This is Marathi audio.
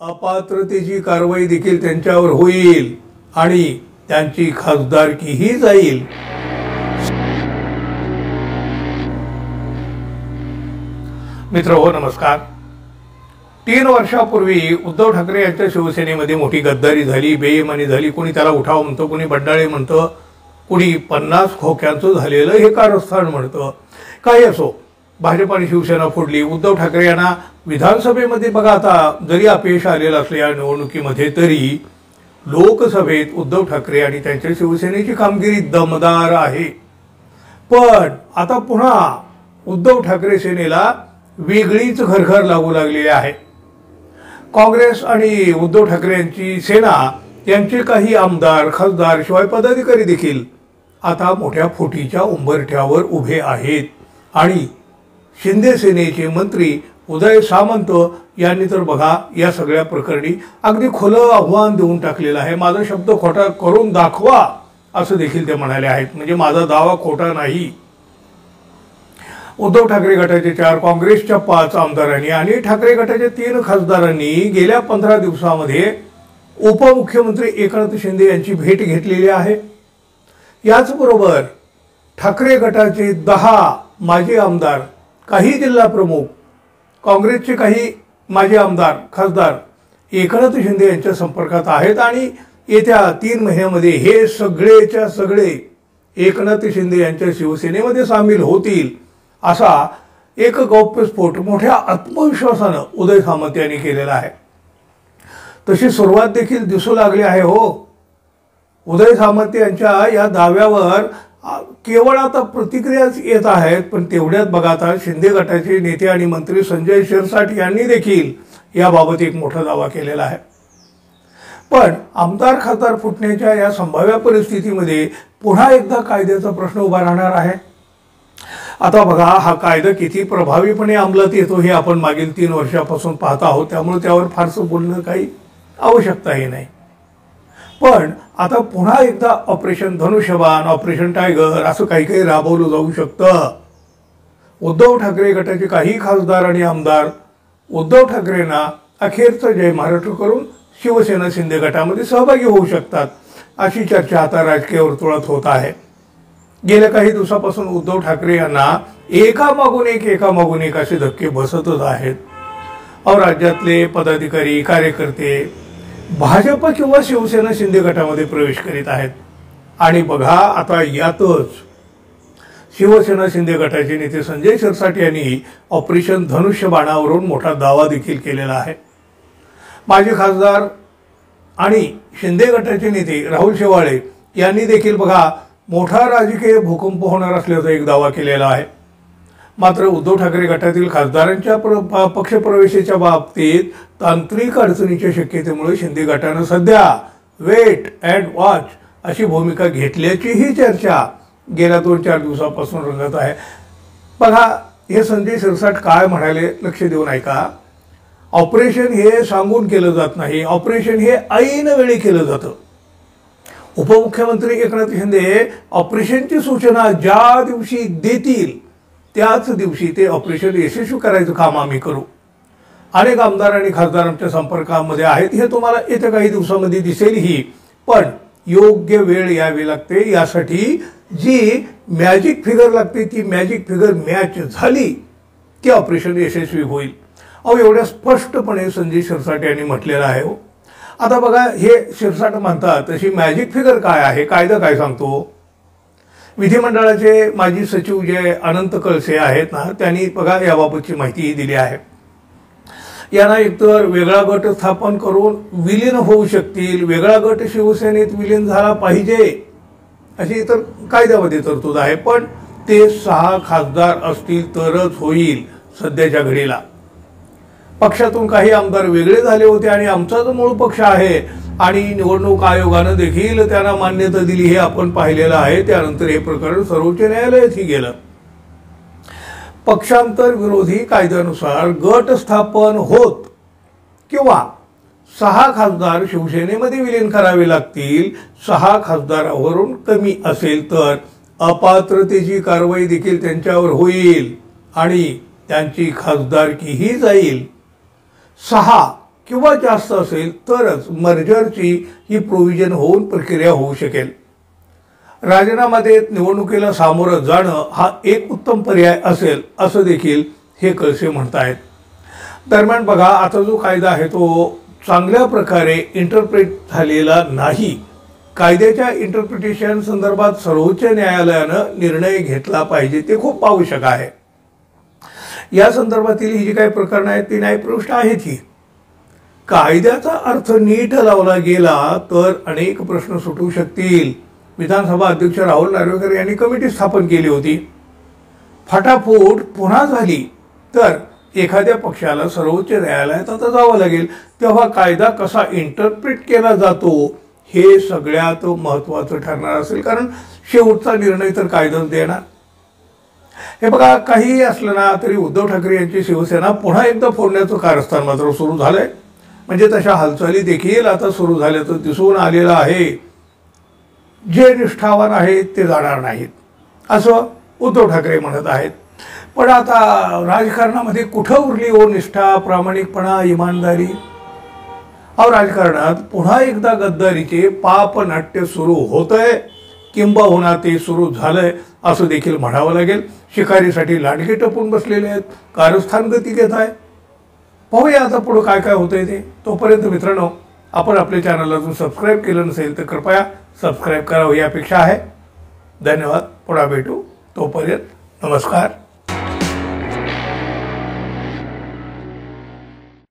अपात्रतेची कारवाई देखील त्यांच्यावर होईल आणि त्यांची खासदारकीही जाईल। मित्रहो नमस्कार। 3 वर्षापूर्वी उद्धव ठाकरे यांच्या शिवसेनेमध्ये मोठी गद्दारी झाली, बेईमानी झाली। कोणी त्याला उठाव म्हणतो, कोणी बंडाळे म्हणतो, कोणी 50 खोक्यांचं झालेलं हे कारस्थान म्हणतं। काही असो, भाजप आणि शिवसेना फोडली। उद्धव ठाकरे यांना विधानसभेमध्ये बघा आता जरी अपयश आलेलं असलं या निवडणुकीमध्ये तरी लोकसभेत उद्धव ठाकरे आणि त्यांच्या शिवसेनेची कामगिरी दमदार आहे। पण आता पुन्हा उद्धव ठाकरे सेनेला वेगळीच घरघर लागू लागलेली आहे। काँग्रेस आणि उद्धव ठाकरे यांची सेना यांचे काही आमदार, खासदार शिवाय पदाधिकारी देखील आता मोठ्या फुटीच्या उंबरठ्यावर उभे आहेत आणि शिंदे सेनेचे मंत्री उदय सामंत यांनी तर बघा या सगळ्या प्रकरणी अगदी खुलं आव्हान देऊन टाकलेलं आहे। माझा शब्द खोटा करून दाखवा असं देखील ते म्हणाले आहेत, म्हणजे माझा दावा खोटा नाही। उद्धव ठाकरे गटाचे 4, काँग्रेसच्या 5 आमदारांनी आणि ठाकरे गटाच्या 3 खासदारांनी गेल्या 15 दिवसांमध्ये उपमुख्यमंत्री एकनाथ शिंदे यांची भेट घेतलेली आहे। याचबरोबर ठाकरे गटाचे 10 माजी आमदार, काही जिल्हा प्रमुख, काँग्रेसचे काही माजी आमदार, खासदार एकनाथ शिंदे यांच्या संपर्कात आहेत आणि येत्या 3 महिन्यामध्ये हे सगळेच्या सगळे एकनाथ शिंदे यांच्या शिवसेनेमध्ये सामील होतील असा एक गौप्यस्फोट मोठ्या आत्मविश्वासानं उदय सामंत यांनी केलेला आहे। तशी सुरुवात देखील दिसू लागली आहे हो। उदय सामंत यांच्या या दाव्यावर केवळ आता प्रतिक्रियाच येत आहेत, पण तेवढ्यात बघा आता शिंदे गटाचे नेते आणि मंत्री संजय शिरसाट यांनी देखील याबाबत एक मोठा दावा केलेला आहे। पण आमदार खासदार फुटण्याच्या या संभाव्य परिस्थितीमध्ये पुन्हा एकदा कायद्याचा प्रश्न उभा राहणार आहे। आता बघा हा कायदा किती प्रभावीपणे अंमलात येतो हे आपण मागील 3 वर्षापासून पाहत आहोत, त्यामुळे त्यावर फारसं बोलणं काही आवश्यकताही नाही। पण आता पुन्हा एकदा ऑपरेशन धनुष्यबाण, ऑपरेशन टायगर असं काही काही राबवलं जाऊ शकतं। उद्धव ठाकरे गटाचे काही खासदार आणि आमदार उद्धव ठाकरेंना अखेरचा जय महाराष्ट्र करून शिवसेना शिंदे गटामध्ये सहभागी होऊ शकतात अशी चर्चा आता राजकीय वर्तुळात होत आहे। गेल्या काही दिवसापासून उद्धव ठाकरे यांना एकामागून एक असे धक्के बसतच आहेत। और राज्यातले पदाधिकारी, कार्यकर्ते भाजप किंवा शिवसेना शिंदे गटामध्ये प्रवेश करीत आहेत आणि बघा आता यातच शिवसेना शिंदे गटाचे नेते संजय शिरसाट यांनी ऑपरेशन धनुष्यबाणावरून मोठा दावा देखील केलेला आहे। माजी खासदार आणि शिंदे गटाचे नेते राहुल शेवाळे यांनी देखील बघा मोठा राजकीय भूकंप होणार असल्याचा एक दावा केलेला आहे। मात्र उद्धव ठाकरे गटातील खासदारांच्या पक्षप्रवेशाच्या बाबतीत तांत्रिक अडचणीच्या शक्यतेमुळे शिंदे गटाने सध्या वेट अँड वॉच अशी भूमिका घेतल्याचीही चर्चा गेल्या 2-4 दिवसापासून रंगत आहे। बघा हे संजय शिरसाट काय म्हणाले लक्ष देऊन ऐका। ऑपरेशन हे सांगून केलं जात नाही, ऑपरेशन हे ऐन वेळी केलं जातं। उपमुख्यमंत्री एकनाथ शिंदे ऑपरेशनची सूचना ज्या दिवशी देतील त्याच दिवशी ते ऑपरेशन यशस्वी करायचं काम आम्ही करू। अनेक आमदार आणि खासदार आमच्या संपर्कामध्ये आहेत, हे तुम्हाला येत्या काही दिवसांमध्ये दिसेलही। पण योग्य वेळ यावी लागते, यासाठी जी मॅजिक फिगर लागते ती मॅजिक फिगर मॅच झाली की ऑपरेशन यशस्वी होईल। अहो एवढ्या स्पष्टपणे संजय शिरसाट यांनी म्हटलेलं आहे हो। आता बघा हे शिरसाट म्हणतात तशी मॅजिक फिगर काय आहे, कायदा काय सांगतो। विधिमंडळाचे माजी सचिव जे अनंत कळसे आहेत ना, त्यांनी बघा याबाबतची माहितीही दिली आहे। यांना एकतर वेगळा गट स्थापन करून विलीन होऊ शकतील, वेगळा गट शिवसेनेत विलीन झाला पाहिजे अशी तर कायद्यामध्ये तरतूद आहे, पण ते 6 खासदार असतील तरच होईल। सध्याच्या घडीला पक्षातून काही आमदार वेगळे झाले होते आणि आमचा जो मूळ पक्ष आहे आणि निवडणूक आयोगाने देखील त्यांना मान्यता दिली हे आपण पाहिलेलं आहे। त्यानंतर हे प्रकरण सर्वोच्च न्यायालयातही गेलं। पक्षांतर विरोधी कायद्यानुसार गट स्थापन होत किंवा 6 खासदार शिवसेनेमध्ये विलीन करावे लागतील, 6 खासदारावरून कमी असेल तर अपात्रतेची कारवाई देखील त्यांच्यावर होईल आणि त्यांची खासदारकीही जाईल। 6 किंवा जास्त असेल तरच मर्जरची ही प्रोव्हिजन होऊन प्रक्रिया होऊ शकेल. राजीनामा देत निवडणुकीला सामोरं जाणं हा एक उत्तम पर्याय असेल असं देखील हे कळसे म्हणतायत. दरम्यान बघा, आता जो कायदा आहे तो चांगल्या प्रकारे इंटरप्रेट झालेला नाही. कायद्याच्या इंटरप्रिटेशन संदर्भात सर्वोच्च न्यायालयानं निर्णय घेतला पाहिजे, ते खूप आवश्यक आहे. या संदर्भातील ही जी काही प्रकरणं आहेत ती न्यायप्रविष्ट आहेत. ही कायद्याचा अर्थ नीट लावला गेला तर अनेक प्रश्न सुटू शकतील. विधानसभा अध्यक्ष राहुल नार्वेकर यांनी कमिटी स्थापन केली होती. फटाफूट पुन्हा झाली तर एखाद्या पक्षाला सर्वोच्च न्यायालयात आता जावं लागेल. तेव्हा कायदा कसा इंटरप्रिट केला जातो हे सगळ्यात महत्त्वाचं ठरणार असेल, कारण शेवटचा निर्णय तर कायदाच देणार. हे बघा, काहीही असलं ना तरी उद्धव ठाकरे यांची शिवसेना पुन्हा एकदा फोडण्याचं कारस्थान मात्र सुरू झालंय. म्हणजे तशा हालचाली देखील आता सुरू झाल्याचं दिसून आलेलं आहे. जे निष्ठावान आहेत ते जाणार नाहीत असं उद्धव ठाकरे म्हणत आहेत. पण आता राजकारणामध्ये कुठं उरली हो निष्ठा, प्रामाणिकपणा, इमानदारी? अहो, राजकारणात पुन्हा एकदा गद्दारीचे पापनाट्य सुरू होतंय, किंबहुना ते सुरू झालंय असं देखील म्हणावं लागेल. शिकारीसाठी लांडगे टपून बसलेले आहेत, कारस्थान गती घेत आहे. पाहूया आता पुढं काय काय होतंय ते. तोपर्यंत मित्रांनो, आपण आपल्या चॅनलला जर सबस्क्राईब केलं नसेल तर कृपया सबस्क्राईब करावं ही अपेक्षा आहे. धन्यवाद. पुन्हा भेटू. तोपर्यंत नमस्कार.